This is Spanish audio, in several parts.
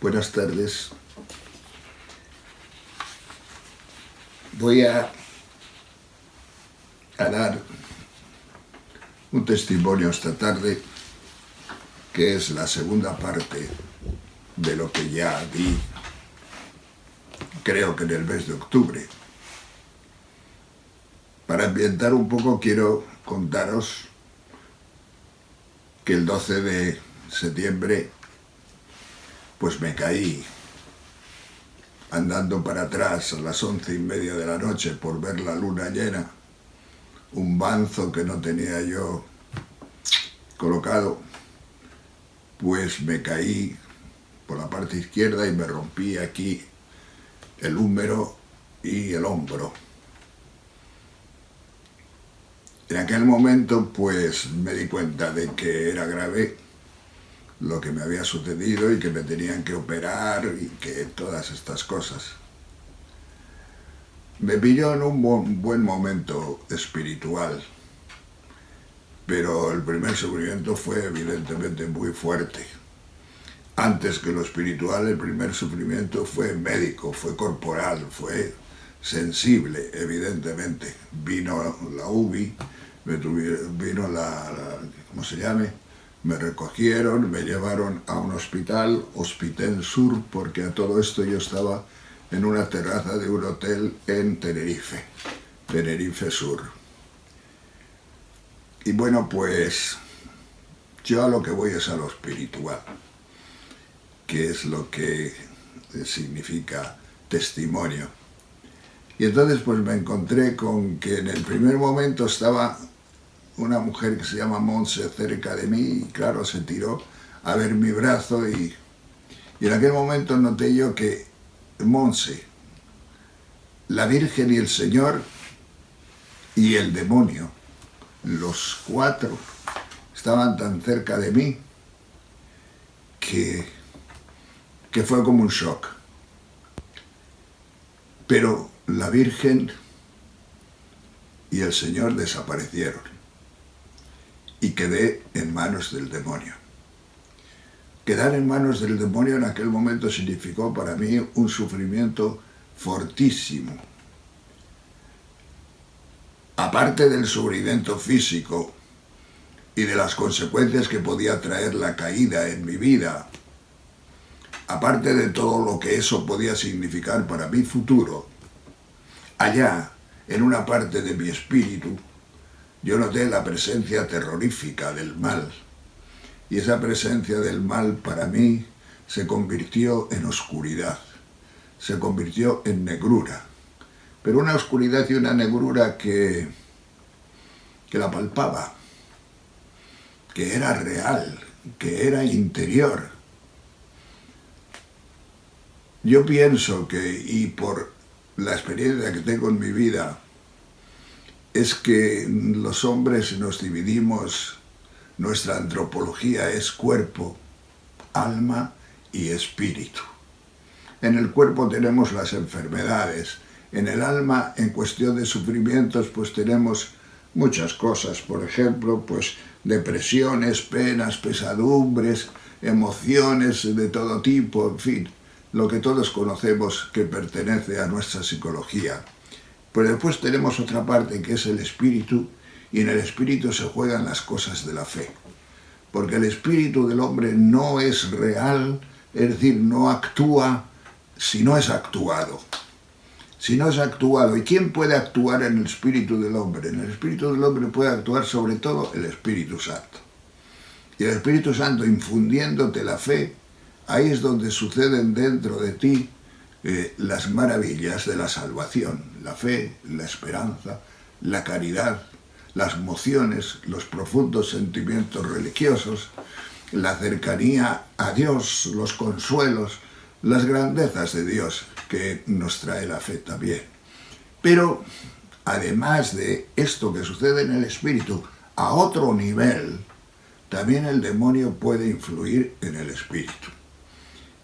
Buenas tardes. Voy a dar un testimonio esta tarde que es la segunda parte de lo que ya di, creo que en el mes de octubre. Para ambientar un poco quiero contaros que el 12 de septiembre pues me caí andando para atrás a las 11:30 de la noche por ver la luna llena, un banzo que no tenía yo colocado, pues me caí por la parte izquierda y me rompí aquí el húmero y el hombro. En aquel momento pues me di cuenta de que era grave lo que me había sucedido y que me tenían que operar y que todas estas cosas. Me pilló en un buen momento espiritual, pero el primer sufrimiento fue evidentemente muy fuerte. Antes que lo espiritual, el primer sufrimiento fue médico, fue corporal, fue sensible, evidentemente. Vino la UBI, vino ¿cómo se llame? Me recogieron, me llevaron a un hospital, Hospital Sur, porque a todo esto yo estaba en una terraza de un hotel en Tenerife, Tenerife Sur. Y bueno, pues yo a lo que voy es a lo espiritual, que es lo que significa testimonio. Y entonces pues me encontré con que en el primer momento estaba una mujer que se llama Montse cerca de mí y claro, se tiró a ver mi brazo y en aquel momento noté yo que Montse, la Virgen y el Señor y el demonio, los cuatro estaban tan cerca de mí que fue como un shock. Pero la Virgen y el Señor desaparecieron y quedé en manos del demonio. Quedar en manos del demonio en aquel momento significó para mí un sufrimiento fortísimo. Aparte del sufrimiento físico y de las consecuencias que podía traer la caída en mi vida, aparte de todo lo que eso podía significar para mi futuro, allá, en una parte de mi espíritu, yo noté la presencia terrorífica del mal. Y esa presencia del mal para mí se convirtió en oscuridad, se convirtió en negrura. Pero una oscuridad y una negrura que la palpaba, que era real, que era interior. Yo pienso que, y por la experiencia que tengo en mi vida, es que los hombres nos dividimos, nuestra antropología es cuerpo, alma y espíritu. En el cuerpo tenemos las enfermedades, en el alma, en cuestión de sufrimientos, pues tenemos muchas cosas, por ejemplo, pues depresiones, penas, pesadumbres, emociones de todo tipo, en fin, lo que todos conocemos que pertenece a nuestra psicología. Pero después tenemos otra parte que es el espíritu, y en el espíritu se juegan las cosas de la fe. Porque el espíritu del hombre no es real, es decir, no actúa si no es actuado. Si no es actuado. ¿Y quién puede actuar en el espíritu del hombre? En el espíritu del hombre puede actuar sobre todo el Espíritu Santo. Y el Espíritu Santo infundiéndote la fe, ahí es donde suceden dentro de ti las maravillas de la salvación, la fe, la esperanza, la caridad, las emociones, los profundos sentimientos religiosos, la cercanía a Dios, los consuelos, las grandezas de Dios que nos trae la fe también. Pero además de esto que sucede en el espíritu, a otro nivel, también el demonio puede influir en el espíritu.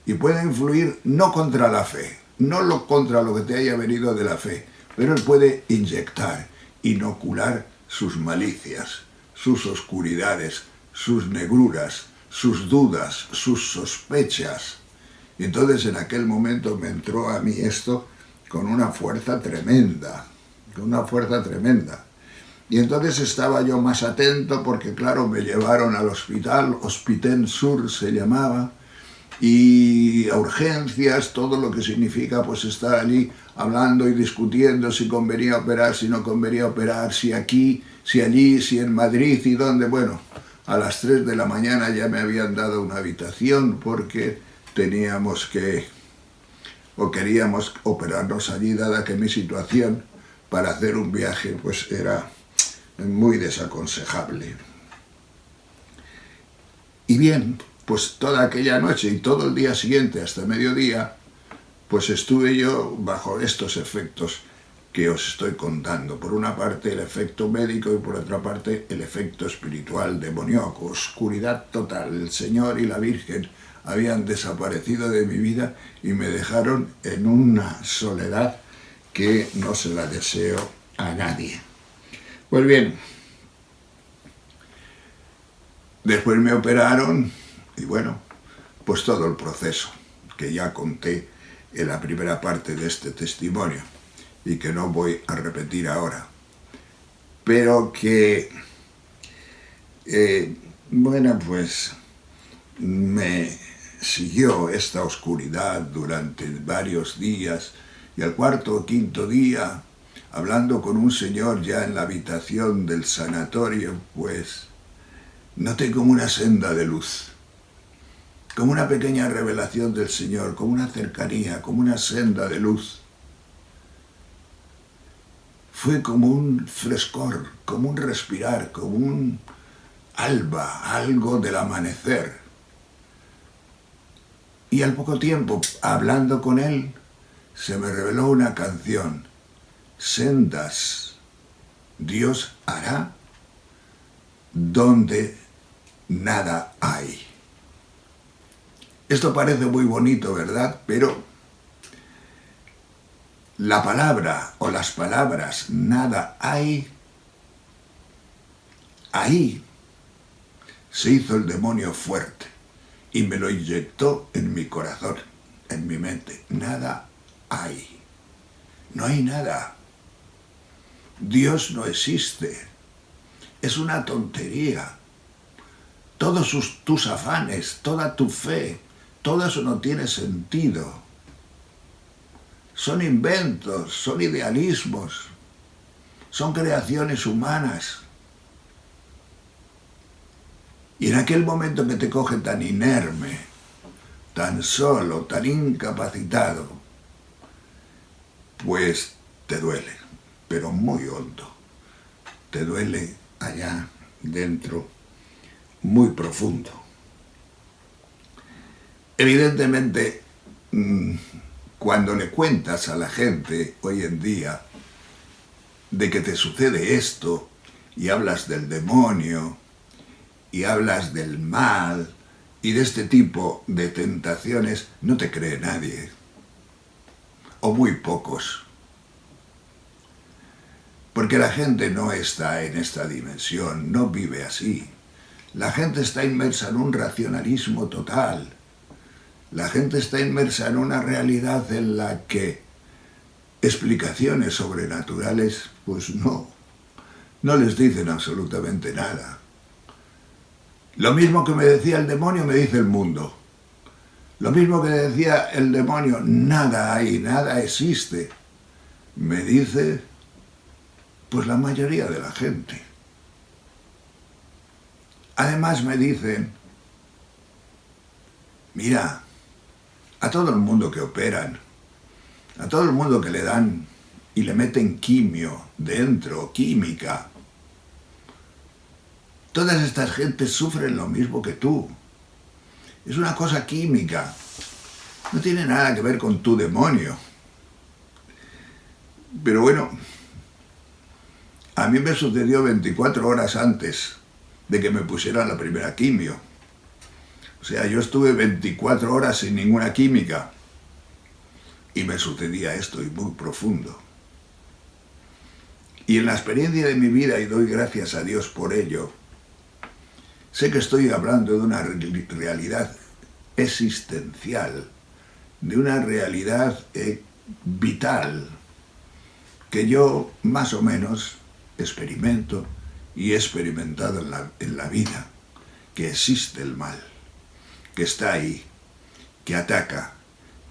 Y puede influir no contra la fe, no contra lo que te haya venido de la fe, pero él puede inyectar, inocular sus malicias, sus oscuridades, sus negruras, sus dudas, sus sospechas. Y entonces en aquel momento me entró a mí esto con una fuerza tremenda, con una fuerza tremenda. Y entonces estaba yo más atento porque, claro, me llevaron al hospital, Hospital Sur se llamaba, y a urgencias, todo lo que significa pues estar allí hablando y discutiendo si convenía operar, si no convenía operar, si aquí, si allí, si en Madrid y dónde. Bueno, a las 3 de la mañana ya me habían dado una habitación porque teníamos que, o queríamos operarnos allí, dada que mi situación para hacer un viaje pues era muy desaconsejable. Y bien, pues toda aquella noche y todo el día siguiente hasta mediodía, pues estuve yo bajo estos efectos que os estoy contando. Por una parte el efecto médico y por otra parte el efecto espiritual demoníaco, oscuridad total. El Señor y la Virgen habían desaparecido de mi vida y me dejaron en una soledad que no se la deseo a nadie. Pues bien, después me operaron y bueno, pues todo el proceso que ya conté en la primera parte de este testimonio y que no voy a repetir ahora, pero que, bueno, pues me siguió esta oscuridad durante varios días y al cuarto o quinto día, hablando con un señor ya en la habitación del sanatorio, pues noté como una senda de luz, como una pequeña revelación del Señor, como una cercanía, como una senda de luz. Fue como un frescor, como un respirar, como un alba, algo del amanecer. Y al poco tiempo, hablando con él, se me reveló una canción. Sendas Dios hará donde nada hay. Esto parece muy bonito, ¿verdad? Pero la palabra o las palabras nada hay, ahí se hizo el demonio fuerte y me lo inyectó en mi corazón, en mi mente. Nada hay. No hay nada. Dios no existe. Es una tontería. Todos tus afanes, toda tu fe, todo eso no tiene sentido. Son inventos, son idealismos, son creaciones humanas. Y en aquel momento que te coge tan inerme, tan solo, tan incapacitado, pues te duele, pero muy hondo. Te duele allá dentro, muy profundo. Evidentemente, cuando le cuentas a la gente hoy en día de que te sucede esto y hablas del demonio y hablas del mal y de este tipo de tentaciones, no te cree nadie, o muy pocos, porque la gente no está en esta dimensión, no vive así. La gente está inmersa en un racionalismo total. La gente está inmersa en una realidad en la que explicaciones sobrenaturales, pues no les dicen absolutamente nada. Lo mismo que me decía el demonio me dice el mundo. Lo mismo que decía el demonio, nada hay, nada existe, me dice pues la mayoría de la gente. Además me dicen, mira, a todo el mundo que operan, a todo el mundo que le dan y le meten quimio dentro, química, todas estas gentes sufren lo mismo que tú. Es una cosa química, no tiene nada que ver con tu demonio. Pero bueno, a mí me sucedió 24 horas antes de que me pusieran la primera quimio. O sea, yo estuve 24 horas sin ninguna química y me sucedía esto, y muy profundo. Y en la experiencia de mi vida, y doy gracias a Dios por ello, sé que estoy hablando de una realidad existencial, de una realidad vital que yo más o menos experimento y he experimentado en la vida, que existe el mal, que está ahí, que ataca,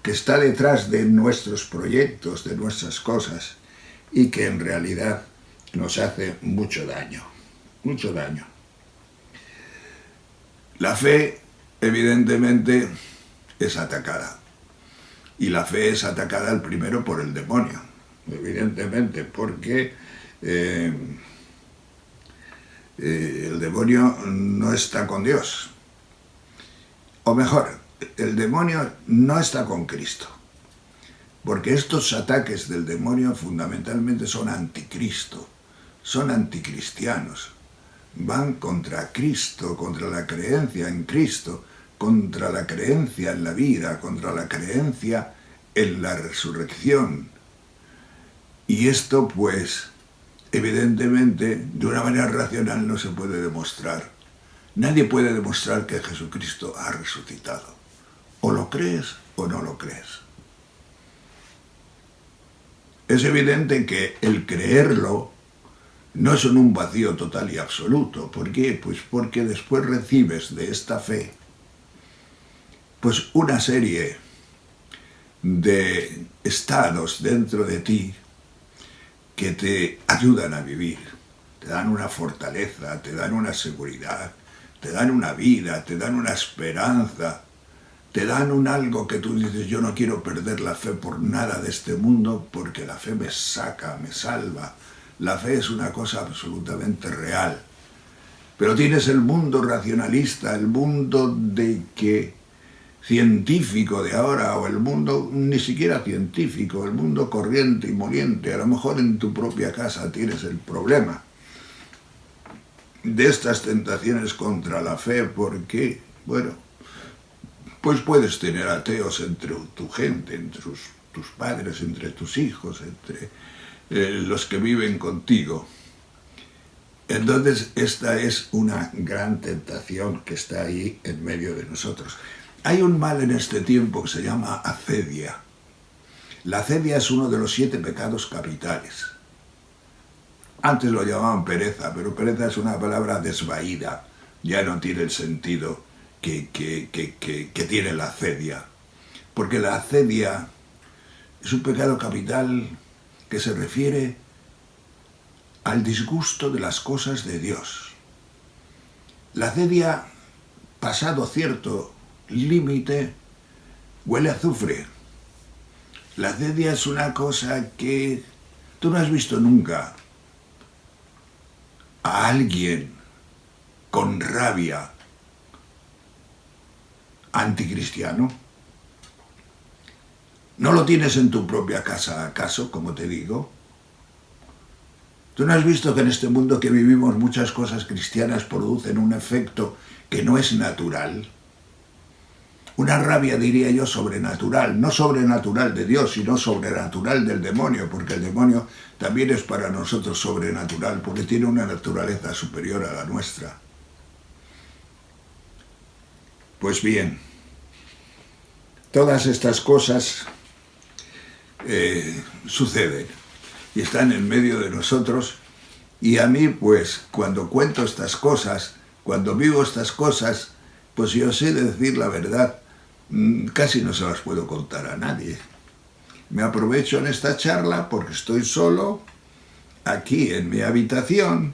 que está detrás de nuestros proyectos, de nuestras cosas, y que en realidad nos hace mucho daño, mucho daño. La fe, evidentemente, es atacada. Y la fe es atacada al primero por el demonio, evidentemente, porque el demonio no está con Dios. O mejor, el demonio no está con Cristo. Porque estos ataques del demonio fundamentalmente son anticristo, son anticristianos. Van contra Cristo, contra la creencia en Cristo, contra la creencia en la vida, contra la creencia en la resurrección. Y esto, pues, evidentemente, de una manera racional no se puede demostrar. Nadie puede demostrar que Jesucristo ha resucitado. O lo crees o no lo crees. Es evidente que el creerlo no es en un vacío total y absoluto. ¿Por qué? Pues porque después recibes de esta fe pues una serie de estados dentro de ti que te ayudan a vivir, te dan una fortaleza, te dan una seguridad, te dan una vida, te dan una esperanza, te dan un algo que tú dices, yo no quiero perder la fe por nada de este mundo porque la fe me saca, me salva. La fe es una cosa absolutamente real. Pero tienes el mundo racionalista, el mundo científico de ahora, o el mundo ni siquiera científico, el mundo corriente y moliente. A lo mejor en tu propia casa tienes el problema de estas tentaciones contra la fe, porque, bueno, pues puedes tener ateos entre tu gente, entre tus padres, entre tus hijos, entre los que viven contigo. Entonces, esta es una gran tentación que está ahí en medio de nosotros. Hay un mal en este tiempo que se llama acedia. La acedia es uno de los 7 pecados capitales. Antes lo llamaban pereza, pero pereza es una palabra desvaída. Ya no tiene el sentido que tiene la acedia. Porque la acedia es un pecado capital que se refiere al disgusto de las cosas de Dios. La acedia, pasado cierto límite, huele a azufre. La acedia es una cosa que tú no has visto nunca a alguien con rabia anticristiano. ¿No lo tienes en tu propia casa, acaso, como te digo? ¿Tú no has visto que en este mundo que vivimos muchas cosas cristianas producen un efecto que no es natural? Una rabia, diría yo, sobrenatural, no sobrenatural de Dios, sino sobrenatural del demonio, porque el demonio también es para nosotros sobrenatural, porque tiene una naturaleza superior a la nuestra. Pues bien, todas estas cosas suceden y están en medio de nosotros, y a mí, pues, cuando cuento estas cosas, cuando vivo estas cosas, pues yo sé decir la verdad, casi no se las puedo contar a nadie. Me aprovecho en esta charla porque estoy solo, aquí en mi habitación,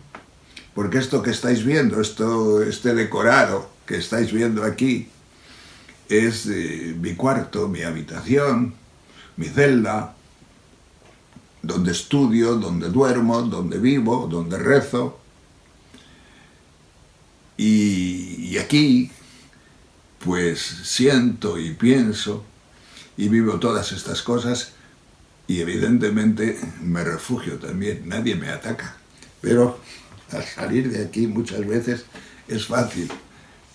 porque esto que estáis viendo, este decorado que estáis viendo aquí, es mi cuarto, mi habitación, mi celda, donde estudio, donde duermo, donde vivo, donde rezo. Y aquí, pues siento y pienso y vivo todas estas cosas, y evidentemente me refugio también, nadie me ataca. Pero al salir de aquí muchas veces es fácil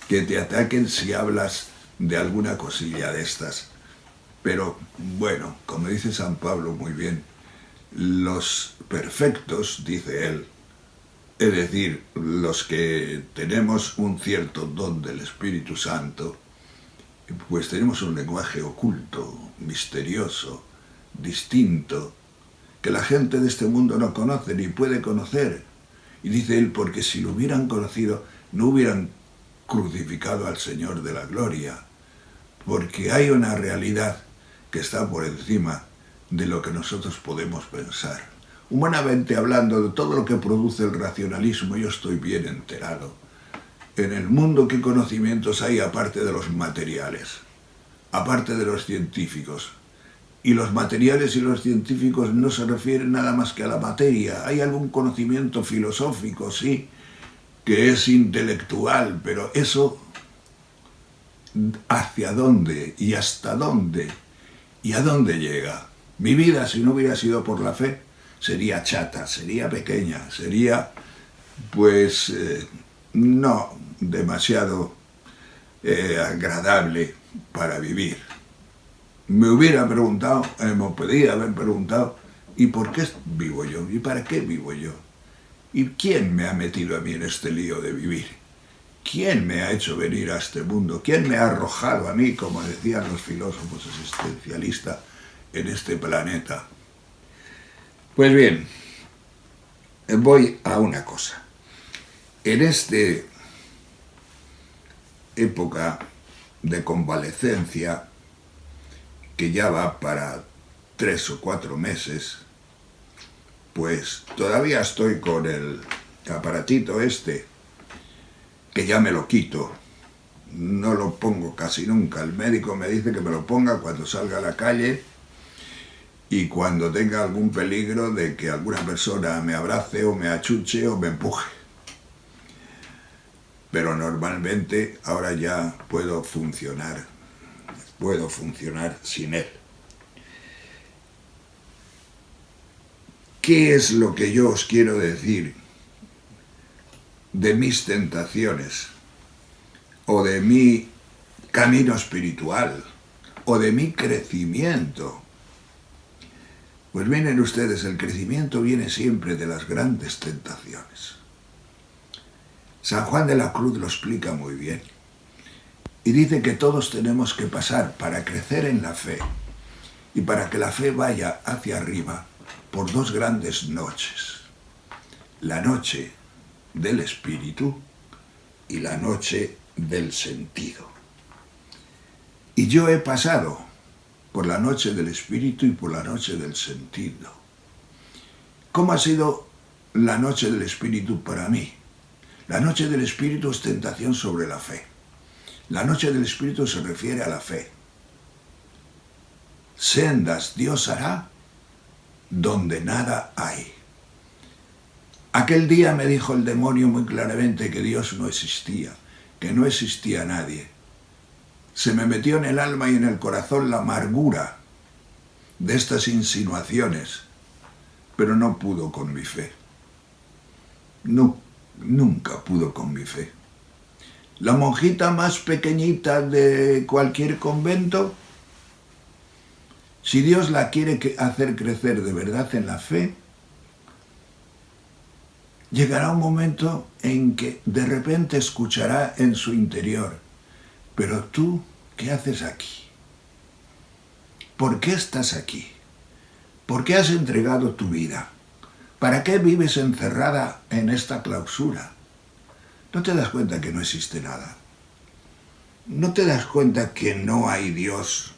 que te ataquen si hablas de alguna cosilla de estas. Pero bueno, como dice San Pablo muy bien, los perfectos, dice él, es decir, los que tenemos un cierto don del Espíritu Santo, pues tenemos un lenguaje oculto, misterioso, distinto, que la gente de este mundo no conoce ni puede conocer. Y dice él, porque si lo hubieran conocido, no hubieran crucificado al Señor de la gloria, porque hay una realidad que está por encima de lo que nosotros podemos pensar. Humanamente hablando, de todo lo que produce el racionalismo, yo estoy bien enterado. En el mundo, ¿qué conocimientos hay aparte de los materiales? Aparte de los científicos. Y los materiales y los científicos no se refieren nada más que a la materia. Hay algún conocimiento filosófico, sí, que es intelectual, pero eso, ¿hacia dónde y hasta dónde y a dónde llega? Mi vida, si no hubiera sido por la fe, sería chata, sería pequeña, sería, pues, no demasiado agradable para vivir. Me hubiera preguntado, me podría haber preguntado, ¿y por qué vivo yo? ¿Y para qué vivo yo? ¿Y quién me ha metido a mí en este lío de vivir? ¿Quién me ha hecho venir a este mundo? ¿Quién me ha arrojado a mí, como decían los filósofos existencialistas, en este planeta? Pues bien, voy a una cosa. En esta época de convalecencia, que ya va para 3 o 4 meses, pues todavía estoy con el aparatito este, que ya me lo quito, no lo pongo casi nunca. El médico me dice que me lo ponga cuando salga a la calle y cuando tenga algún peligro de que alguna persona me abrace o me achuche o me empuje. Pero normalmente ahora ya puedo funcionar sin él. ¿Qué es lo que yo os quiero decir de mis tentaciones, o de mi camino espiritual, o de mi crecimiento? Pues miren ustedes, el crecimiento viene siempre de las grandes tentaciones. San Juan de la Cruz lo explica muy bien. Y dice que todos tenemos que pasar para crecer en la fe y para que la fe vaya hacia arriba por 2 grandes noches. La noche del espíritu y la noche del sentido. Y yo he pasado por la noche del espíritu y por la noche del sentido. ¿Cómo ha sido la noche del espíritu para mí? La noche del espíritu es tentación sobre la fe. La noche del espíritu se refiere a la fe. Sendas Dios hará donde nada hay. Aquel día me dijo el demonio muy claramente que Dios no existía, que no existía nadie. Se me metió en el alma y en el corazón la amargura de estas insinuaciones, pero no pudo con mi fe. Nunca pudo con mi fe. La monjita más pequeñita de cualquier convento, si Dios la quiere hacer crecer de verdad en la fe, llegará un momento en que de repente escuchará en su interior: pero tú, ¿qué haces aquí? ¿Por qué estás aquí? ¿Por qué has entregado tu vida? ¿Para qué vives encerrada en esta clausura? ¿No te das cuenta que no existe nada? ¿No te das cuenta que no hay Dios?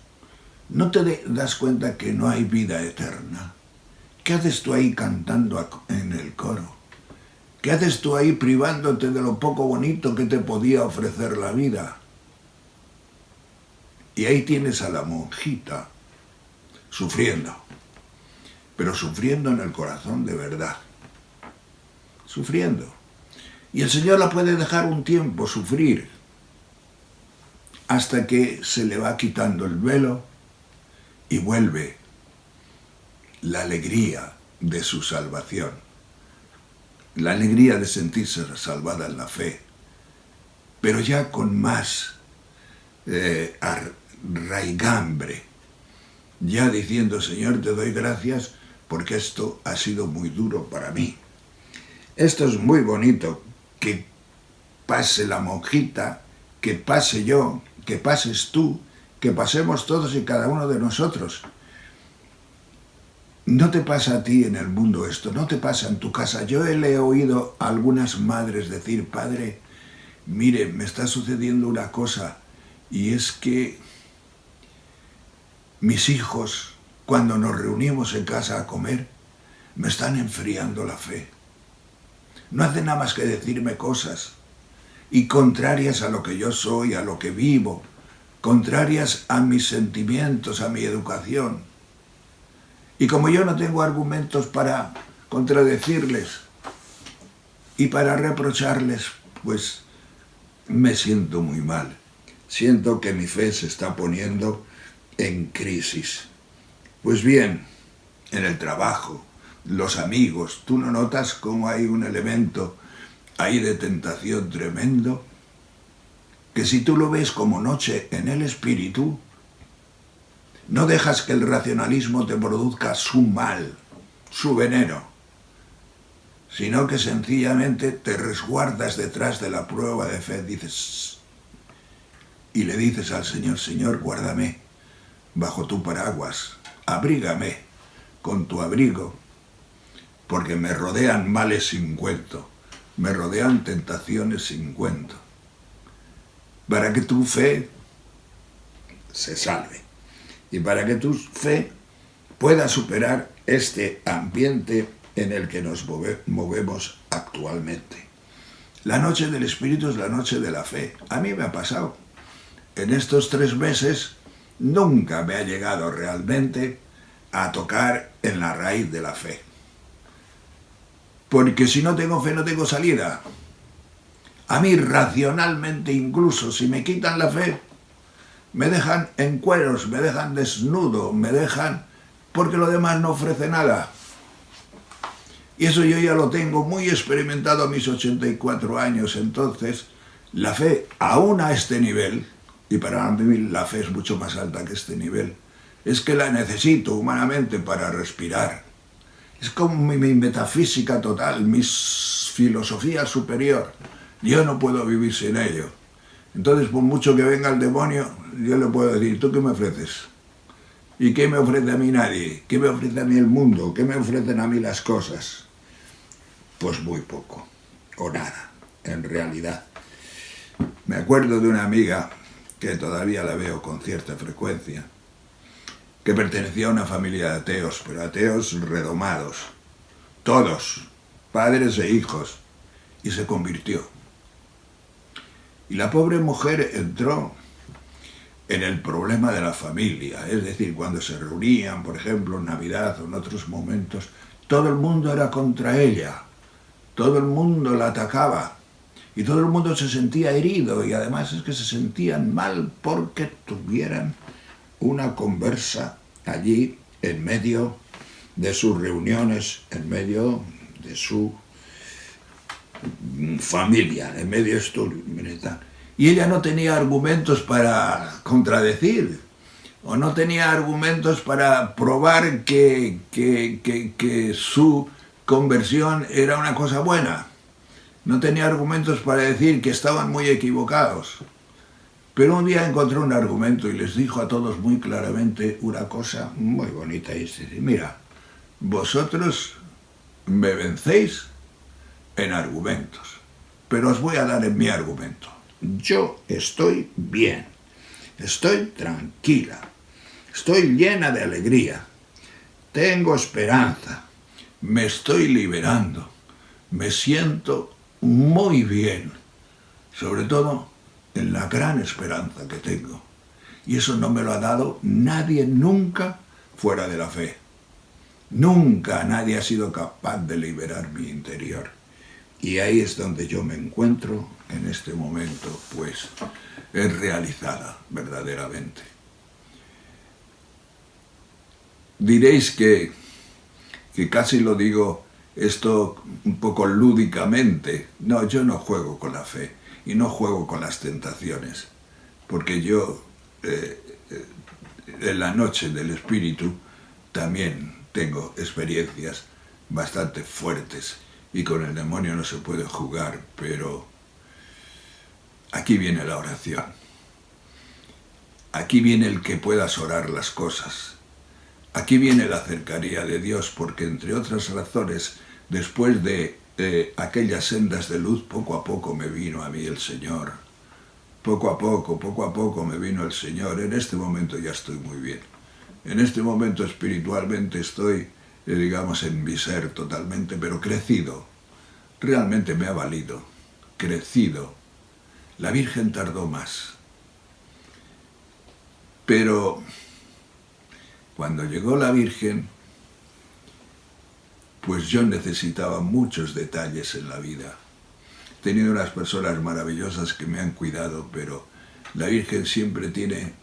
¿No te das cuenta que no hay vida eterna? ¿Qué haces tú ahí cantando en el coro? ¿Qué haces tú ahí privándote de lo poco bonito que te podía ofrecer la vida? Y ahí tienes a la monjita sufriendo, pero sufriendo en el corazón de verdad. Sufriendo. Y el Señor la puede dejar un tiempo sufrir hasta que se le va quitando el velo y vuelve la alegría de su salvación, la alegría de sentirse salvada en la fe, pero ya con más raigambre, ya diciendo: Señor, te doy gracias porque esto ha sido muy duro para mí. Esto es muy bonito, que pase la monjita, que pase yo, que pases tú, que pasemos todos y cada uno de nosotros. No te pasa a ti en el mundo esto, no te pasa en tu casa. Yo le he oído a algunas madres decir, padre, mire, me está sucediendo una cosa, y es que mis hijos, cuando nos reunimos en casa a comer, me están enfriando la fe. No hacen nada más que decirme cosas, y contrarias a lo que yo soy, a lo que vivo, contrarias a mis sentimientos, a mi educación. Y como yo no tengo argumentos para contradecirles y para reprocharles, pues me siento muy mal. Siento que mi fe se está poniendo en crisis. Pues bien, en el trabajo, los amigos, ¿tú no notas cómo hay un elemento ahí de tentación tremendo? Que si tú lo ves como noche en el espíritu, no dejas que el racionalismo te produzca su mal, su veneno, sino que sencillamente te resguardas detrás de la prueba de fe, dices, y le dices al Señor, Señor, guárdame bajo tu paraguas, abrígame con tu abrigo, porque me rodean males sin cuento, me rodean tentaciones sin cuento, para que tu fe se salve y para que tu fe pueda superar este ambiente en el que nos movemos actualmente. La noche del Espíritu es la noche de la fe. A mí me ha pasado. En estos 3 meses nunca me ha llegado realmente a tocar en la raíz de la fe. Porque si no tengo fe no tengo salida. A mí racionalmente, incluso si me quitan la fe, me dejan en cueros, me dejan desnudo, me dejan porque lo demás no ofrece nada. Y eso yo ya lo tengo muy experimentado a mis 84 años. Entonces, la fe, aún a este nivel, y para mí la fe es mucho más alta que este nivel, es que la necesito humanamente para respirar. Es como mi metafísica total, mi filosofía superior. Yo no puedo vivir sin ello. Entonces, por mucho que venga el demonio, yo le puedo decir, ¿tú qué me ofreces? ¿Y qué me ofrece a mí nadie? ¿Qué me ofrece a mí el mundo? ¿Qué me ofrecen a mí las cosas? Pues muy poco, o nada, en realidad. Me acuerdo de una amiga, que todavía la veo con cierta frecuencia, que pertenecía a una familia de ateos, pero ateos redomados, todos, padres e hijos, y se convirtió. Y la pobre mujer entró en el problema de la familia, es decir, cuando se reunían, por ejemplo, en Navidad o en otros momentos, todo el mundo era contra ella, todo el mundo la atacaba y todo el mundo se sentía herido y además es que se sentían mal porque tuvieran una conversa allí en medio de sus reuniones, en medio de su familia, en medio de esto militar. Y ella no tenía argumentos para contradecir, o no tenía argumentos para probar que su conversión era una cosa buena. No tenía argumentos para decir que estaban muy equivocados. Pero un día encontró un argumento y les dijo a todos muy claramente una cosa muy bonita. Y dice, mira, vosotros me vencéis en argumentos, pero os voy a dar en mi argumento. Yo estoy bien, estoy tranquila, estoy llena de alegría, tengo esperanza, me estoy liberando, me siento muy bien, sobre todo en la gran esperanza que tengo. Y eso no me lo ha dado nadie nunca fuera de la fe. Nunca nadie ha sido capaz de liberar mi interior. Y ahí es donde yo me encuentro en este momento, pues es realizada verdaderamente. Diréis que casi lo digo esto un poco lúdicamente. No, yo no juego con la fe y no juego con las tentaciones, porque yo en la noche del espíritu también tengo experiencias bastante fuertes y con el demonio no se puede jugar, pero aquí viene la oración. aquí viene el que puedas orar las cosas. Aquí viene la cercanía de Dios, porque entre otras razones, después de aquellas sendas de luz, poco a poco me vino a mí el Señor. Poco a poco me vino el Señor. En este momento ya estoy muy bien. En este momento espiritualmente estoy, digamos, en mi ser totalmente, pero crecido. Realmente me ha valido. Crecido. La Virgen tardó más. Pero cuando llegó la Virgen, pues yo necesitaba muchos detalles en la vida. He tenido unas personas maravillosas que me han cuidado, pero la Virgen siempre tiene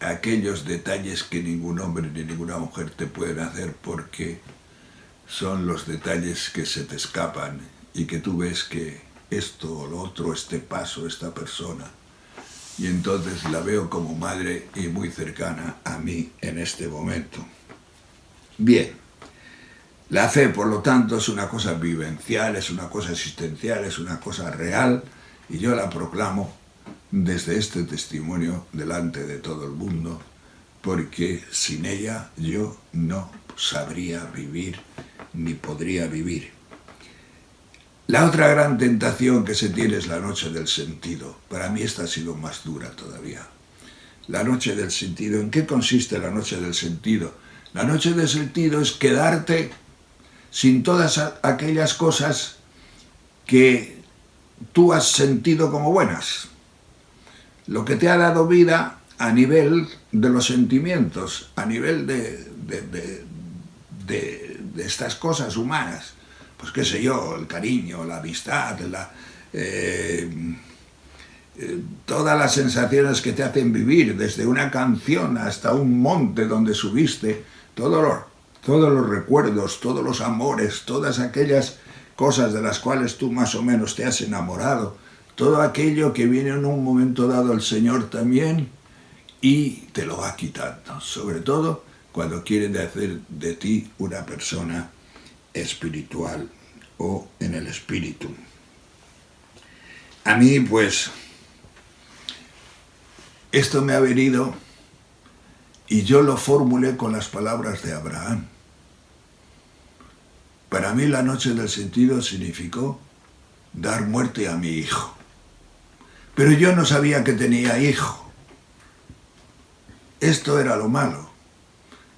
aquellos detalles que ningún hombre ni ninguna mujer te pueden hacer, porque son los detalles que se te escapan y que tú ves que esto o lo otro, este paso, esta persona. Y entonces la veo como madre y muy cercana a mí en este momento. Bien, la fe, por lo tanto, es una cosa vivencial, es una cosa existencial, es una cosa real, y yo la proclamo desde este testimonio delante de todo el mundo, porque sin ella yo no sabría vivir ni podría vivir. La otra gran tentación que se tiene es la noche del sentido. Para mí esta ha sido más dura todavía. La noche del sentido. ¿En qué consiste la noche del sentido? La noche del sentido es quedarte sin todas aquellas cosas que tú has sentido como buenas. Lo que te ha dado vida a nivel de los sentimientos, a nivel de estas cosas humanas. Pues qué sé yo, el cariño, la amistad, todas las sensaciones que te hacen vivir, desde una canción hasta un monte donde subiste, todos los recuerdos, todos los amores, todas aquellas cosas de las cuales tú más o menos te has enamorado, todo aquello que viene en un momento dado el Señor también y te lo va quitando, sobre todo cuando quiere hacer de ti una persona espiritual o en el espíritu. A mí, pues, esto me ha venido y yo lo formulé con las palabras de Abraham. Para mí la noche del sentido significó dar muerte a mi hijo. Pero yo no sabía que tenía hijo. Esto era lo malo.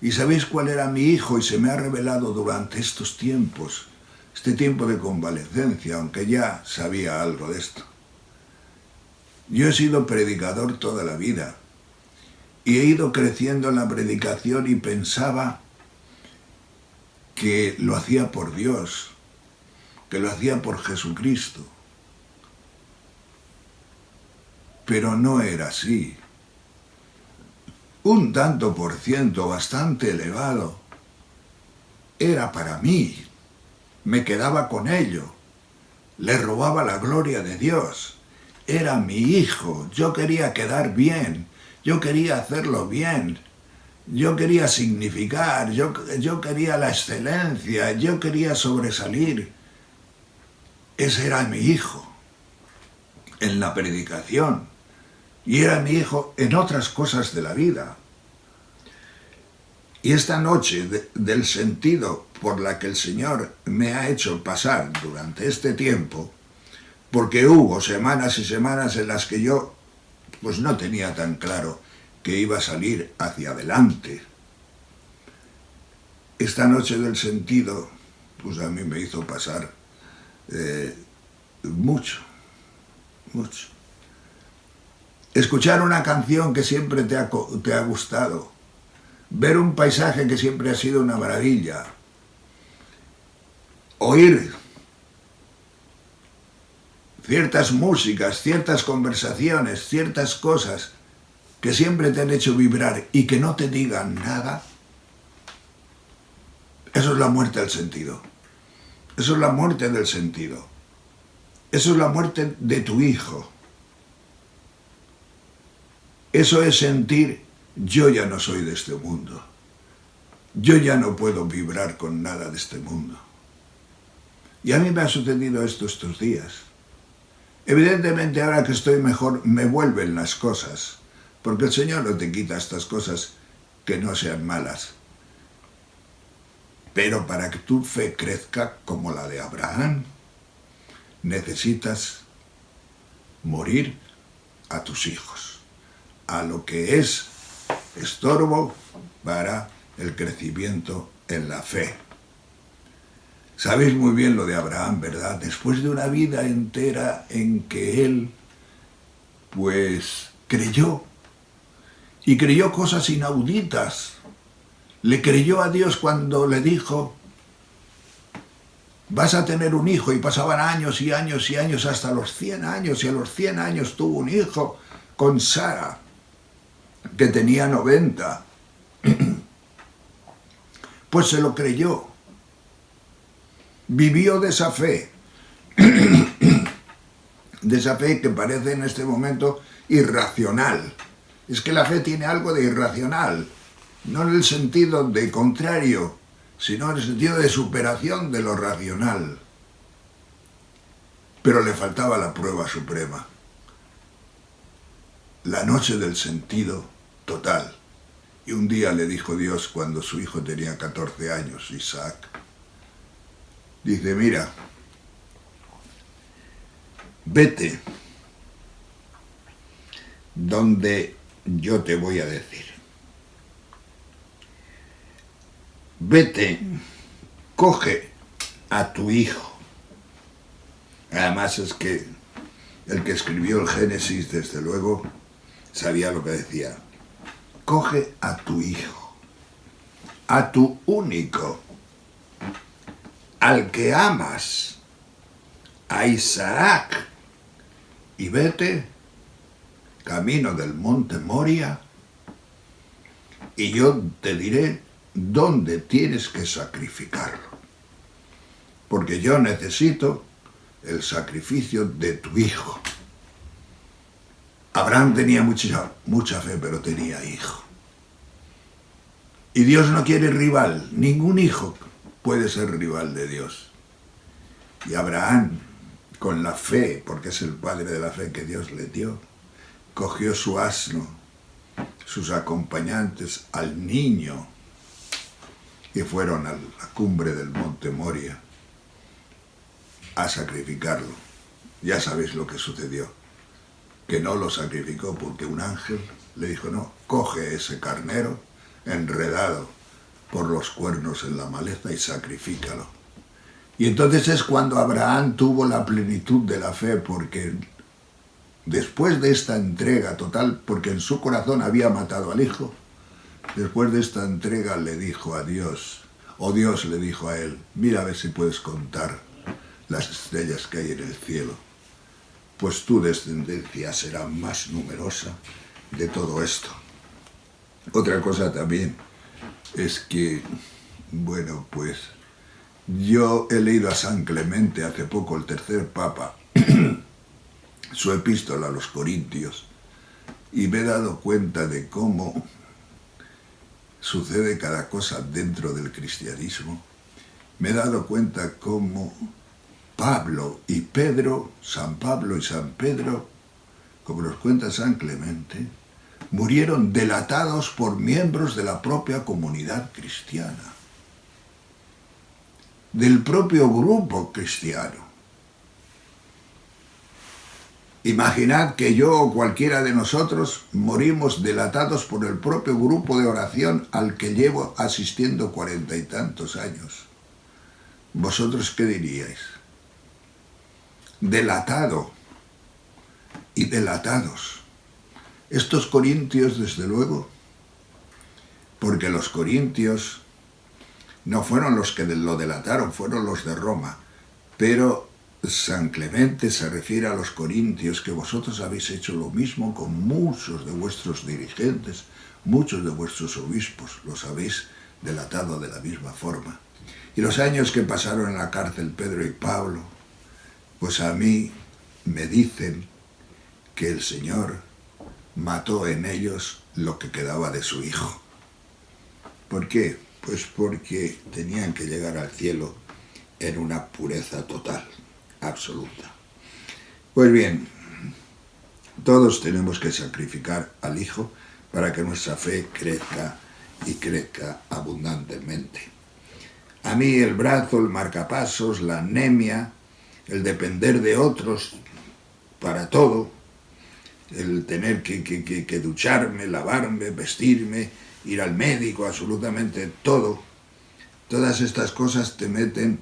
¿Y sabéis cuál era mi hijo? Y se me ha revelado durante estos tiempos, este tiempo de convalecencia, aunque ya sabía algo de esto. Yo he sido predicador toda la vida y he ido creciendo en la predicación y pensaba que lo hacía por Dios, que lo hacía por Jesucristo. Pero no era así. Un tanto por ciento bastante elevado era para mí. Me quedaba con ello. Le robaba la gloria de Dios. Era mi hijo. Yo quería quedar bien. Yo quería hacerlo bien. Yo quería significar. Yo quería la excelencia. Yo quería sobresalir. Ese era mi hijo en la predicación. Y era mi hijo en otras cosas de la vida. Y esta noche del sentido por la que el Señor me ha hecho pasar durante este tiempo, porque hubo semanas y semanas en las que yo pues no tenía tan claro que iba a salir hacia adelante. Esta noche del sentido pues a mí me hizo pasar mucho. Escuchar una canción que siempre te ha gustado, ver un paisaje que siempre ha sido una maravilla, oír ciertas músicas, ciertas conversaciones, ciertas cosas que siempre te han hecho vibrar y que no te digan nada, eso es la muerte del sentido. Eso es la muerte del sentido. Eso es la muerte de tu hijo. Eso es sentir, yo ya no soy de este mundo. Yo ya no puedo vibrar con nada de este mundo. Y a mí me ha sucedido esto estos días. Evidentemente ahora que estoy mejor me vuelven las cosas, porque el Señor no te quita estas cosas que no sean malas. Pero para que tu fe crezca como la de Abraham, necesitas morir a tus hijos, a lo que es estorbo para el crecimiento en la fe. Sabéis muy bien lo de Abraham, ¿verdad? Después de una vida entera en que él, pues, creyó, y creyó cosas inauditas. Le creyó a Dios cuando le dijo, vas a tener un hijo, y pasaban años y años y años hasta los 100 años, y a los 100 años tuvo un hijo con Sara, que tenía 90. Pues se lo creyó. Vivió de esa fe. De esa fe que parece en este momento irracional. Es que la fe tiene algo de irracional, no en el sentido de contrario, sino en el sentido de superación de lo racional. Pero le faltaba la prueba suprema, la noche del sentido total. Y un día le dijo Dios, cuando su hijo tenía 14 años, Isaac, dice, mira, vete donde yo te voy a decir. Vete, coge a tu hijo. Además es que el que escribió el Génesis, desde luego, sabía lo que decía. Coge a tu hijo, a tu único, al que amas, a Isaac, y vete camino del monte Moria, y yo te diré dónde tienes que sacrificarlo, porque yo necesito el sacrificio de tu hijo. Abraham tenía mucha fe, pero tenía hijo. Y Dios no quiere rival, ningún hijo puede ser rival de Dios. Y Abraham, con la fe, porque es el padre de la fe que Dios le dio, cogió su asno, sus acompañantes, al niño, y fueron a la cumbre del monte Moria a sacrificarlo. Ya sabéis lo que sucedió, que no lo sacrificó porque un ángel le dijo, no, coge ese carnero enredado por los cuernos en la maleza y sacrifícalo. Y entonces es cuando Abraham tuvo la plenitud de la fe, porque después de esta entrega total, porque en su corazón había matado al hijo, después de esta entrega le dijo a Dios, o Dios le dijo a él, mira a ver si puedes contar las estrellas que hay en el cielo, pues tu descendencia será más numerosa de todo esto. Otra cosa también es que, bueno, pues yo he leído a San Clemente hace poco, el tercer papa, su epístola a los Corintios, y me he dado cuenta de cómo sucede cada cosa dentro del cristianismo. Me he dado cuenta cómo Pablo y Pedro, San Pablo y San Pedro, como nos cuenta San Clemente, murieron delatados por miembros de la propia comunidad cristiana, del propio grupo cristiano. Imaginad que yo o cualquiera de nosotros morimos delatados por el propio grupo de oración al que llevo asistiendo 40 y tantos años. ¿Vosotros qué diríais? Delatado y delatados. Estos corintios, desde luego, porque los corintios no fueron los que lo delataron, fueron los de Roma, pero San Clemente se refiere a los corintios, que vosotros habéis hecho lo mismo con muchos de vuestros dirigentes, muchos de vuestros obispos, los habéis delatado de la misma forma. Y los años que pasaron en la cárcel Pedro y Pablo, pues a mí me dicen que el Señor mató en ellos lo que quedaba de su hijo. ¿Por qué? Pues porque tenían que llegar al cielo en una pureza total, absoluta. Pues bien, Todos tenemos que sacrificar al Hijo para que nuestra fe crezca y crezca abundantemente. A mí el brazo, el marcapasos, la anemia, el depender de otros para todo, el tener que ducharme, lavarme, vestirme, ir al médico, absolutamente todo, todas estas cosas te meten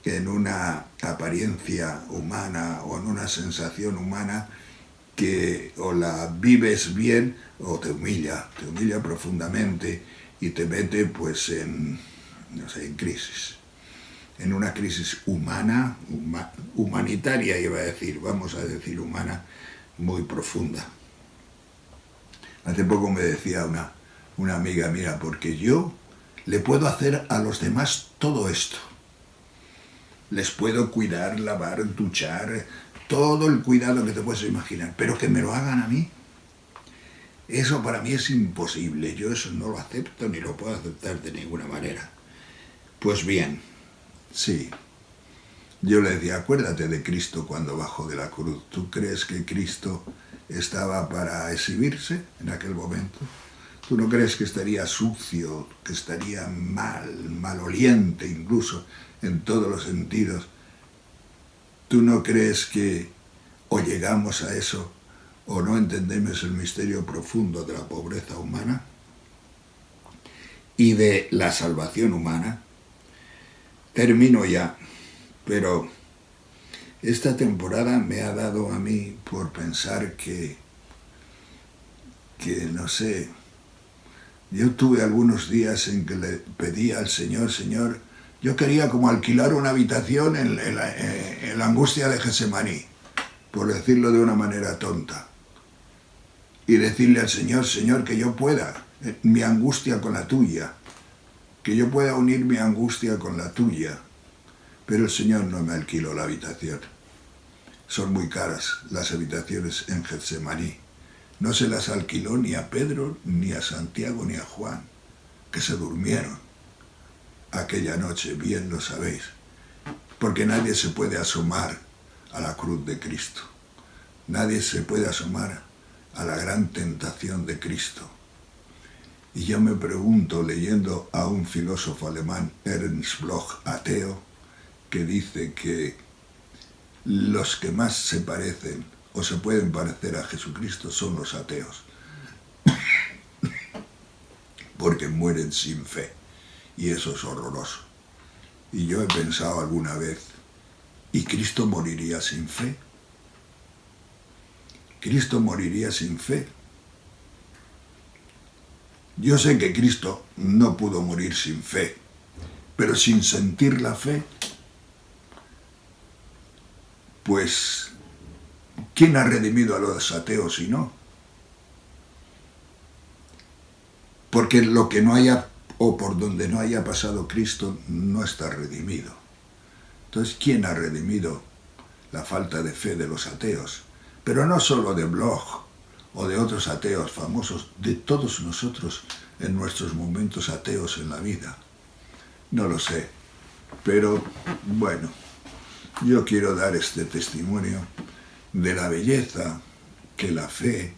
en una apariencia humana o en una sensación humana que o la vives bien o te humilla profundamente y te mete pues en, no sé, en crisis. En una crisis humana, humanitaria iba a decir, vamos a decir humana, muy profunda. Hace poco me decía una amiga, mira, porque yo le puedo hacer a los demás todo esto. Les puedo cuidar, lavar, duchar, todo el cuidado que te puedes imaginar, pero que me lo hagan a mí, eso para mí es imposible. Yo eso no lo acepto ni lo puedo aceptar de ninguna manera. Pues bien, sí. Yo le decía, acuérdate de Cristo cuando bajó de la cruz. ¿Tú crees que Cristo estaba para exhibirse en aquel momento? ¿Tú no crees que estaría sucio, que estaría maloliente incluso en todos los sentidos? ¿Tú no crees que o llegamos a eso o no entendemos el misterio profundo de la pobreza humana y de la salvación humana? Termino ya, pero esta temporada me ha dado a mí por pensar que no sé, yo tuve algunos días en que le pedía al Señor, Señor, yo quería como alquilar una habitación en la angustia de Getsemaní, por decirlo de una manera tonta, y decirle al Señor, Señor, que yo pueda, mi angustia con la tuya, que yo pueda unir mi angustia con la tuya, pero el Señor no me alquiló la habitación. Son muy caras las habitaciones en Getsemaní. No se las alquiló ni a Pedro, ni a Santiago, ni a Juan, que se durmieron aquella noche, bien lo sabéis, porque nadie se puede asomar a la cruz de Cristo. Nadie se puede asomar a la gran tentación de Cristo. Y yo me pregunto, leyendo a un filósofo alemán, Ernst Bloch, ateo, que dice que los que más se parecen o se pueden parecer a Jesucristo son los ateos, porque mueren sin fe, y eso es horroroso. Y yo he pensado alguna vez, ¿y Cristo moriría sin fe? ¿Cristo moriría sin fe? Yo sé que Cristo no pudo morir sin fe, pero sin sentir la fe, pues, ¿quién ha redimido a los ateos si no? Porque lo que no haya, o por donde no haya pasado Cristo, no está redimido. Entonces, ¿quién ha redimido la falta de fe de los ateos? Pero no solo de Bloch o de otros ateos famosos, de todos nosotros en nuestros momentos ateos en la vida. No lo sé, pero bueno, yo quiero dar este testimonio de la belleza que la fe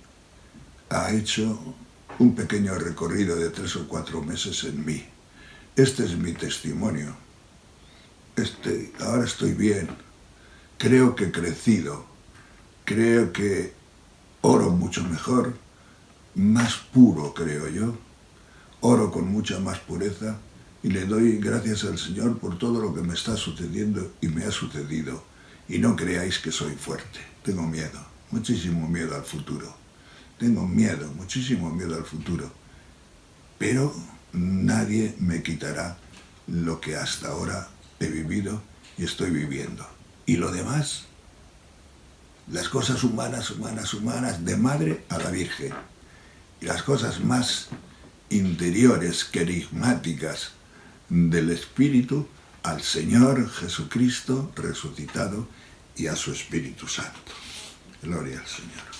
ha hecho un pequeño recorrido de 3 o 4 meses en mí. Este es mi testimonio. Ahora estoy bien, creo que he crecido, creo que oro mucho mejor, más puro creo yo, oro con mucha más pureza y le doy gracias al Señor por todo lo que me está sucediendo y me ha sucedido. Y no creáis que soy fuerte, tengo miedo, muchísimo miedo al futuro. Tengo miedo, muchísimo miedo al futuro. Pero nadie me quitará lo que hasta ahora he vivido y estoy viviendo. Y lo demás, las cosas humanas, de madre a la Virgen. Y las cosas más interiores, carismáticas del Espíritu, al Señor Jesucristo resucitado y a su Espíritu Santo. Gloria al Señor.